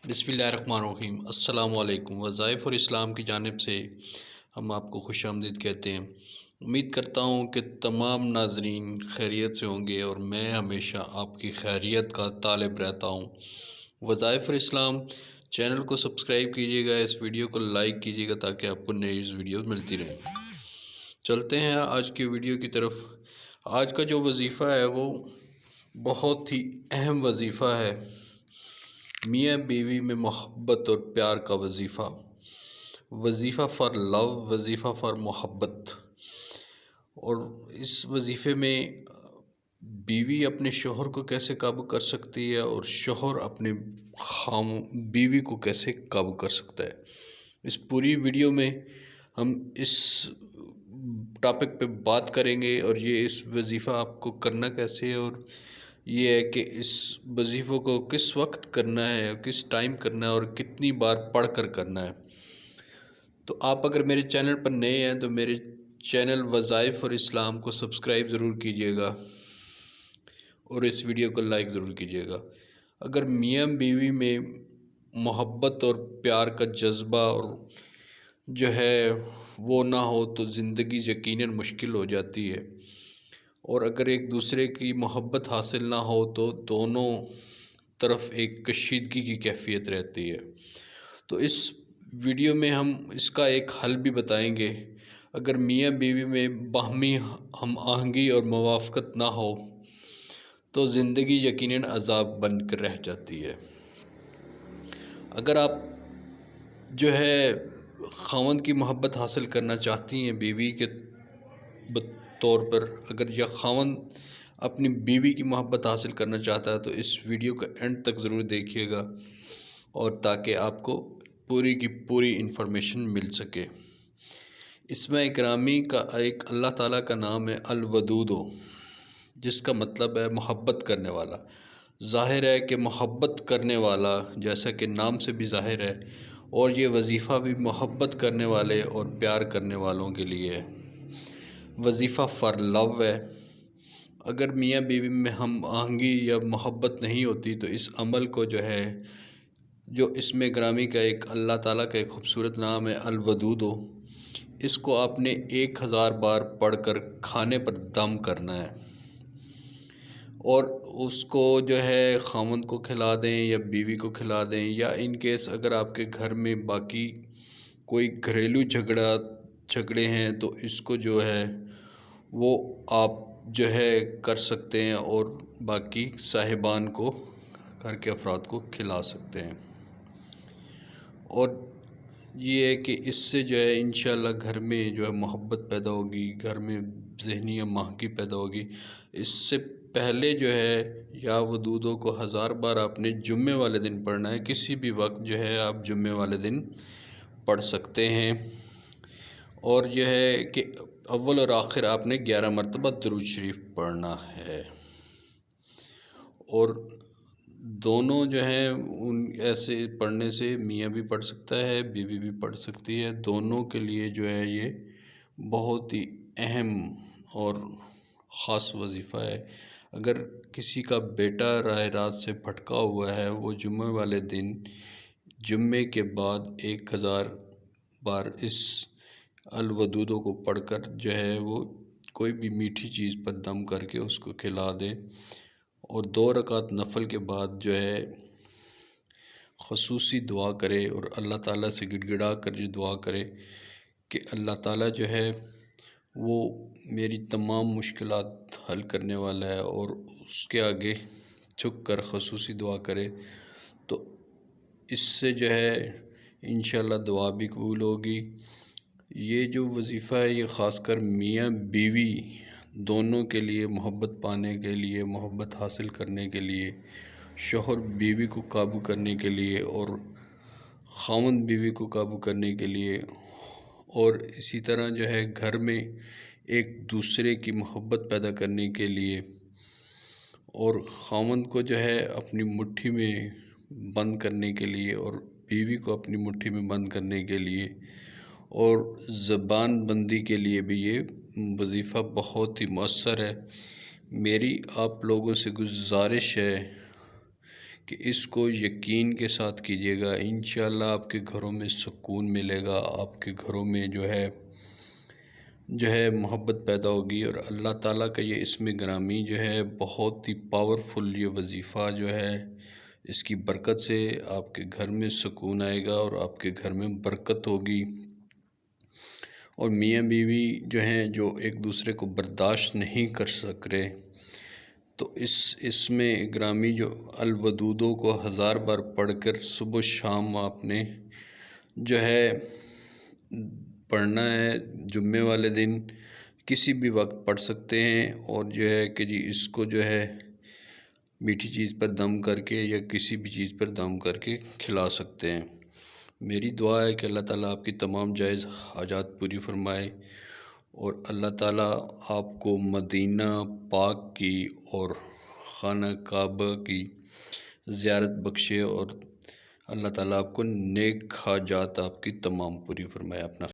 بسم اللہ الرحمن الرحیم۔ السلام علیکم۔ وظائف اور اسلام کی جانب سے ہم آپ کو خوش آمدید کہتے ہیں۔ امید کرتا ہوں کہ تمام ناظرین خیریت سے ہوں گے اور میں ہمیشہ آپ کی خیریت کا طالب رہتا ہوں۔ وظائف اور اسلام چینل کو سبسکرائب کیجیے گا، اس ویڈیو کو لائک کیجیے گا تاکہ آپ کو نئی ویڈیوز ملتی رہیں۔ چلتے ہیں آج کی ویڈیو کی طرف۔ آج کا جو وظیفہ ہے وہ بہت ہی اہم وظیفہ ہے، میاں بیوی میں محبت اور پیار کا وظیفہ، وظیفہ فار لو، وظیفہ فار محبت۔ اور اس وظیفے میں بیوی اپنے شوہر کو کیسے قابو کر سکتی ہے اور شوہر اپنے بیوی کو کیسے قابو کر سکتا ہے، اس پوری ویڈیو میں ہم اس ٹاپک پہ بات کریں گے۔ اور یہ اس وظیفہ آپ کو کرنا کیسے ہے، اور یہ ہے کہ اس وظیفوں کو کس وقت کرنا ہے، کس ٹائم کرنا ہے اور کتنی بار پڑھ کر کرنا ہے۔ تو آپ اگر میرے چینل پر نئے ہیں تو میرے چینل وظائف اور اسلام کو سبسکرائب ضرور کیجیے گا اور اس ویڈیو کو لائک ضرور کیجیے گا۔ اگر میاں بیوی میں محبت اور پیار کا جذبہ اور جو ہے وہ نہ ہو تو زندگی یقیناً مشکل ہو جاتی ہے، اور اگر ایک دوسرے کی محبت حاصل نہ ہو تو دونوں طرف ایک کشیدگی کی کیفیت رہتی ہے۔ تو اس ویڈیو میں ہم اس کا ایک حل بھی بتائیں گے۔ اگر میاں بیوی میں باہمی ہم آہنگی اور موافقت نہ ہو تو زندگی یقیناً عذاب بن کر رہ جاتی ہے۔ اگر آپ جو ہے خاوند کی محبت حاصل کرنا چاہتی ہیں بیوی کے طور پر، اگر یا خاوند اپنی بیوی کی محبت حاصل کرنا چاہتا ہے تو اس ویڈیو کا اینڈ تک ضرور دیکھیے گا، اور تاکہ آپ کو پوری کی پوری انفارمیشن مل سکے۔ اسماء اکرامی کا ایک اللہ تعالیٰ کا نام ہے الودود، جس کا مطلب ہے محبت کرنے والا۔ ظاہر ہے کہ محبت کرنے والا جیسا کہ نام سے بھی ظاہر ہے، اور یہ وظیفہ بھی محبت کرنے والے اور پیار کرنے والوں کے لیے ہے، وظیفہ فار لو ہے۔ اگر میاں بیوی میں ہم آہنگی یا محبت نہیں ہوتی تو اس عمل کو جو اسم گرامی کا ایک اللہ تعالیٰ کا ایک خوبصورت نام ہے الودود، اس کو آپ نے 1000 بار پڑھ کر کھانے پر دم کرنا ہے، اور اس کو جو ہے خاوند کو کھلا دیں یا بیوی کو کھلا دیں، یا ان کیس اگر آپ کے گھر میں باقی کوئی گھریلو جھگڑے ہیں تو اس کو جو ہے وہ آپ جو ہے کر سکتے ہیں اور باقی صاحبان کو، گھر کے افراد کو کھلا سکتے ہیں۔ اور یہ ہے کہ اس سے جو ہے انشاءاللہ گھر میں جو ہے محبت پیدا ہوگی، گھر میں ذہنی آہنگی پیدا ہوگی۔ اس سے پہلے جو ہے یا ودودوں کو 1000 بار آپ نے جمعے والے دن پڑھنا ہے، کسی بھی وقت جو ہے آپ جمعے والے دن پڑھ سکتے ہیں۔ اور یہ ہے کہ اول اور آخر آپ نے 11 مرتبہ درود شریف پڑھنا ہے، اور دونوں جو ہیں ان ایسے پڑھنے سے میاں بھی پڑھ سکتا ہے، بیوی بھی پڑھ سکتی ہے، دونوں کے لیے جو ہے یہ بہت ہی اہم اور خاص وظیفہ ہے۔ اگر کسی کا بیٹا راہ راست سے بھٹکا ہوا ہے، وہ جمعے والے دن جمعے کے بعد 1000 بار اس الودودوں کو پڑھ کر جو ہے وہ کوئی بھی میٹھی چیز پر دم کر کے اس کو کھلا دے، اور 2 رکعت نفل کے بعد جو ہے خصوصی دعا کرے اور اللہ تعالیٰ سے گڑ گڑا کر جو دعا کرے کہ اللہ تعالیٰ جو ہے وہ میری تمام مشکلات حل کرنے والا ہے، اور اس کے آگے جھک کر خصوصی دعا کرے، تو اس سے جو ہے انشاءاللہ دعا بھی قبول ہوگی۔ یہ جو وظیفہ ہے یہ خاص کر میاں بیوی دونوں کے لیے، محبت پانے کے لیے، محبت حاصل کرنے کے لیے، شوہر بیوی کو قابو کرنے کے لیے اور خاوند بیوی کو قابو کرنے کے لیے، اور اسی طرح جو ہے گھر میں ایک دوسرے کی محبت پیدا کرنے کے لیے، اور خاوند کو جو ہے اپنی مٹھی میں بند کرنے کے لیے اور بیوی کو اپنی مٹھی میں بند کرنے کے لیے، اور زبان بندی کے لیے بھی یہ وظیفہ بہت ہی مؤثر ہے۔ میری آپ لوگوں سے گزارش ہے کہ اس کو یقین کے ساتھ کیجیے گا، انشاءاللہ آپ کے گھروں میں سکون ملے گا، آپ کے گھروں میں جو ہے محبت پیدا ہوگی، اور اللہ تعالیٰ کا یہ اسم گرامی جو ہے بہت ہی پاورفل یہ وظیفہ جو ہے، اس کی برکت سے آپ کے گھر میں سکون آئے گا اور آپ کے گھر میں برکت ہوگی، اور میاں بیوی جو ہیں جو ایک دوسرے کو برداشت نہیں کر سک رہے، تو اس میں گرامی جو الودودوں کو 1000 بار پڑھ کر صبح و شام آپ نے جو ہے پڑھنا ہے۔ جمعے والے دن کسی بھی وقت پڑھ سکتے ہیں، اور جو ہے کہ جی اس کو جو ہے میٹھی چیز پر دم کر کے یا کسی بھی چیز پر دم کر کے کھلا سکتے ہیں۔ میری دعا ہے کہ اللہ تعالیٰ آپ کی تمام جائز حاجات پوری فرمائے، اور اللہ تعالیٰ آپ کو مدینہ پاک کی اور خانہ کعبہ کی زیارت بخشے، اور اللہ تعالیٰ آپ کو نیک حاجات آپ کی تمام پوری فرمائے۔ اپنا